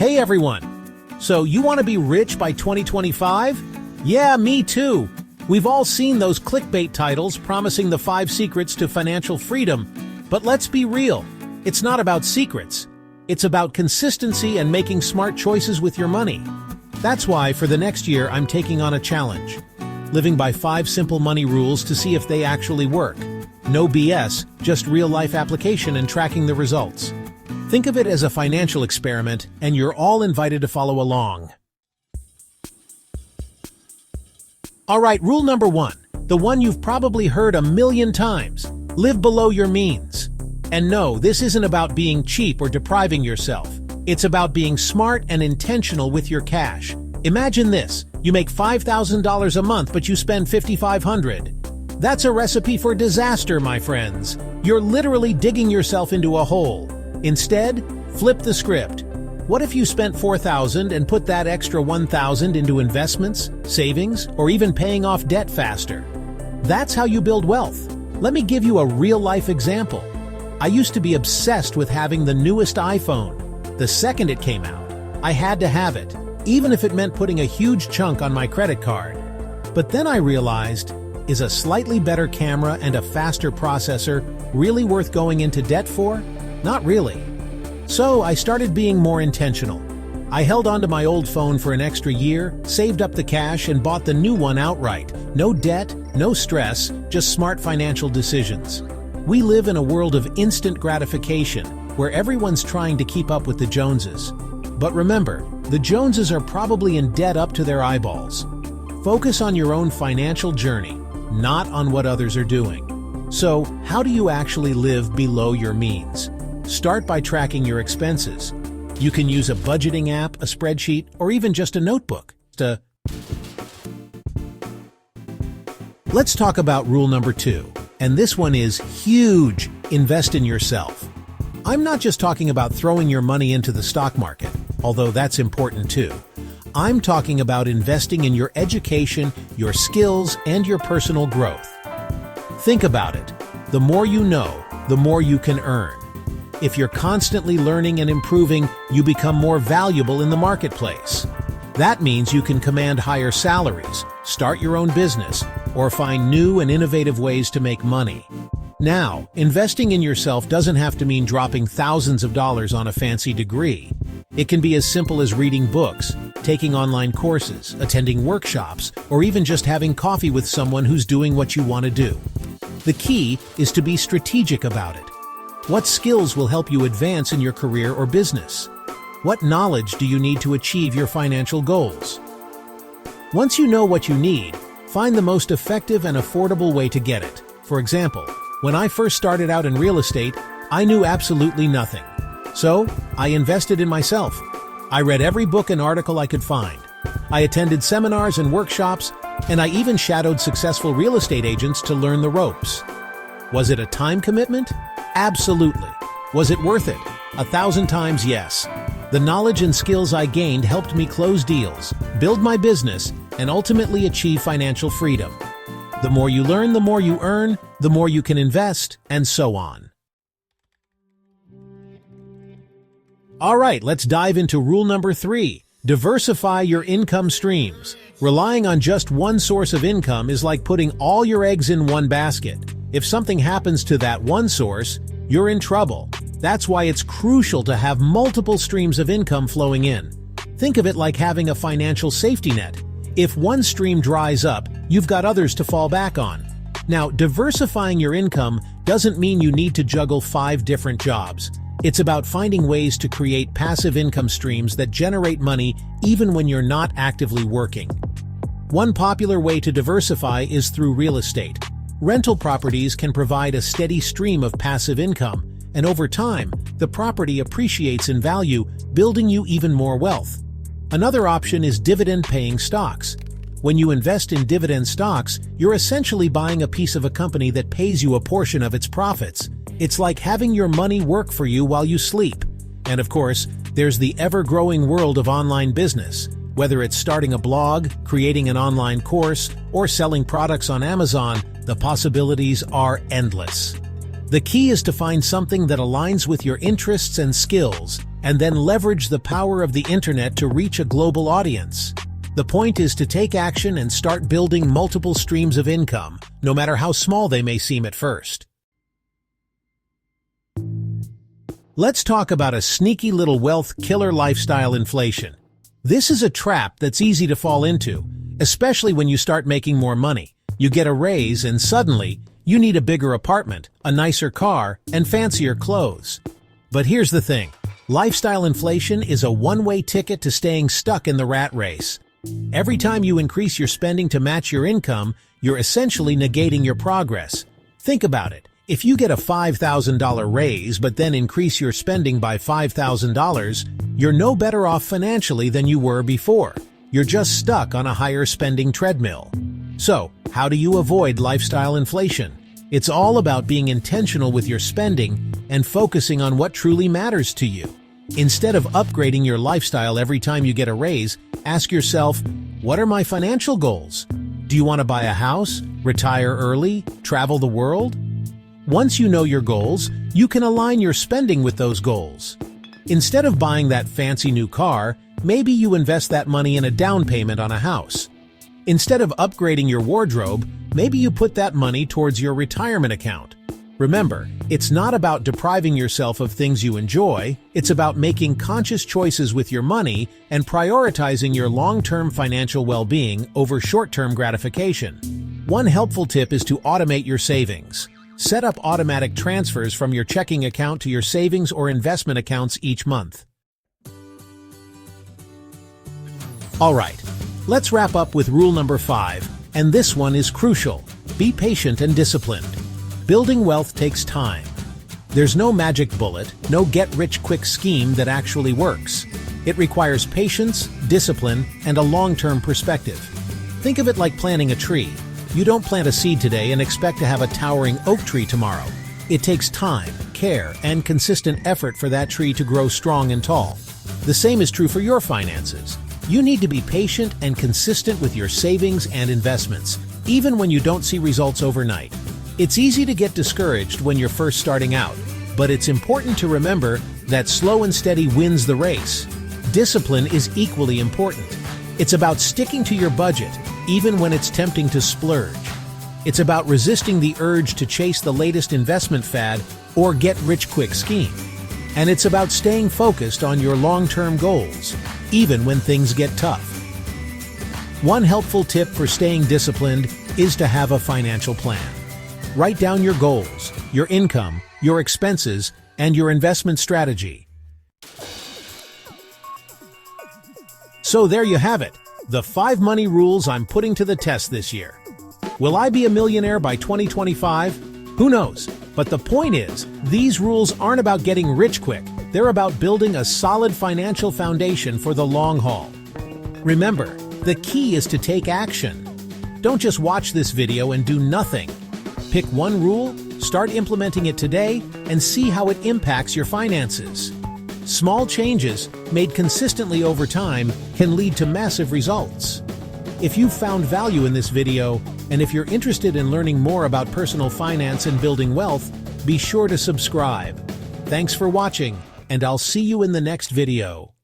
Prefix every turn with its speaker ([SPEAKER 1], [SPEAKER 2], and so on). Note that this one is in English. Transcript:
[SPEAKER 1] Hey everyone! So you want to be rich by 2025? Yeah, me too! We've all seen those clickbait titles promising the 5 secrets to financial freedom, but let's be real. It's not about secrets. It's about consistency and making smart choices with your money. That's why for the next year I'm taking on a challenge. Living by 5 simple money rules to see if they actually work. No BS, just real-life application and tracking the results. Think of it as a financial experiment, and you're all invited to follow along. Alright, rule number 1. The one you've probably heard a million times. Live below your means. And no, this isn't about being cheap or depriving yourself. It's about being smart and intentional with your cash. Imagine this. You make $5,000 a month, but you spend $5,500. That's a recipe for disaster, my friends. You're literally digging yourself into a hole. Instead, flip the script. What if you spent $4,000 and put that extra $1,000 into investments, savings, or even paying off debt faster? That's how you build wealth. Let me give you a real-life example. I used to be obsessed with having the newest iPhone. The second it came out, I had to have it, even if it meant putting a huge chunk on my credit card. But then I realized, is a slightly better camera and a faster processor really worth going into debt for? Not really. So I started being more intentional. I held onto my old phone for an extra year, saved up the cash, and bought the new one outright. No debt, no stress, just smart financial decisions. We live in a world of instant gratification, where everyone's trying to keep up with the Joneses. But remember, the Joneses are probably in debt up to their eyeballs. Focus on your own financial journey, not on what others are doing. So, how do you actually live below your means? Start by tracking your expenses. You can use a budgeting app, a spreadsheet, or even just a notebook. Let's talk about rule number 2, and this one is huge. Invest in yourself. I'm not just talking about throwing your money into the stock market, although that's important too. I'm talking about investing in your education, your skills, and your personal growth. Think about it. The more you know, the more you can earn. If you're constantly learning and improving, you become more valuable in the marketplace. That means you can command higher salaries, start your own business, or find new and innovative ways to make money. Now, investing in yourself doesn't have to mean dropping thousands of dollars on a fancy degree. It can be as simple as reading books, taking online courses, attending workshops, or even just having coffee with someone who's doing what you want to do. The key is to be strategic about it. What skills will help you advance in your career or business? What knowledge do you need to achieve your financial goals? Once you know what you need, find the most effective and affordable way to get it. For example, when I first started out in real estate, I knew absolutely nothing. So, I invested in myself. I read every book and article I could find. I attended seminars and workshops, and I even shadowed successful real estate agents to learn the ropes. Was it a time commitment? Absolutely. Was it worth it? 1,000 times yes. The knowledge and skills I gained helped me close deals, build my business, and ultimately achieve financial freedom. The more you learn, the more you earn, the more you can invest, and so on. Alright, let's dive into rule number 3. Diversify your income streams. Relying on just one source of income is like putting all your eggs in one basket. If something happens to that one source, you're in trouble. That's why it's crucial to have multiple streams of income flowing in. Think of it like having a financial safety net. If one stream dries up, you've got others to fall back on. Now, diversifying your income doesn't mean you need to juggle 5 different jobs. It's about finding ways to create passive income streams that generate money even when you're not actively working. One popular way to diversify is through real estate. Rental properties can provide a steady stream of passive income, and over time, the property appreciates in value, building you even more wealth. Another option is dividend-paying stocks. When you invest in dividend stocks, you're essentially buying a piece of a company that pays you a portion of its profits. It's like having your money work for you while you sleep. And of course, there's the ever-growing world of online business. Whether it's starting a blog, creating an online course, or selling products on Amazon, the possibilities are endless. The key is to find something that aligns with your interests and skills, and then leverage the power of the internet to reach a global audience. The point is to take action and start building multiple streams of income, no matter how small they may seem at first. Let's talk about a sneaky little wealth killer: lifestyle inflation. This is a trap that's easy to fall into, especially when you start making more money. You get a raise and suddenly, you need a bigger apartment, a nicer car, and fancier clothes. But here's the thing. Lifestyle inflation is a one-way ticket to staying stuck in the rat race. Every time you increase your spending to match your income, you're essentially negating your progress. Think about it. If you get a $5,000 raise but then increase your spending by $5,000, you're no better off financially than you were before. You're just stuck on a higher spending treadmill. So, how do you avoid lifestyle inflation? It's all about being intentional with your spending and focusing on what truly matters to you. Instead of upgrading your lifestyle every time you get a raise, ask yourself, what are my financial goals? Do you want to buy a house, retire early, travel the world? Once you know your goals, you can align your spending with those goals. Instead of buying that fancy new car, maybe you invest that money in a down payment on a house. Instead of upgrading your wardrobe, maybe you put that money towards your retirement account. Remember, it's not about depriving yourself of things you enjoy, it's about making conscious choices with your money and prioritizing your long-term financial well-being over short-term gratification. One helpful tip is to automate your savings. Set up automatic transfers from your checking account to your savings or investment accounts each month. Alright, let's wrap up with rule number 5, and this one is crucial. Be patient and disciplined. Building wealth takes time. There's no magic bullet, no get-rich-quick scheme that actually works. It requires patience, discipline, and a long-term perspective. Think of it like planting a tree. You don't plant a seed today and expect to have a towering oak tree tomorrow. It takes time, care, and consistent effort for that tree to grow strong and tall. The same is true for your finances. You need to be patient and consistent with your savings and investments, even when you don't see results overnight. It's easy to get discouraged when you're first starting out, but it's important to remember that slow and steady wins the race. Discipline is equally important. It's about sticking to your budget, even when it's tempting to splurge. It's about resisting the urge to chase the latest investment fad or get-rich-quick scheme. And it's about staying focused on your long-term goals, even when things get tough. One helpful tip for staying disciplined is to have a financial plan. Write down your goals, your income, your expenses, and your investment strategy. So there you have it, the 5 money rules I'm putting to the test this year. Will I be a millionaire by 2025? Who knows? But the point is, these rules aren't about getting rich quick. They're about building a solid financial foundation for the long haul. Remember, the key is to take action. Don't just watch this video and do nothing. Pick one rule, start implementing it today, and see how it impacts your finances. Small changes, made consistently over time, can lead to massive results. If you've found value in this video, and if you're interested in learning more about personal finance and building wealth, be sure to subscribe. Thanks for watching, and I'll see you in the next video.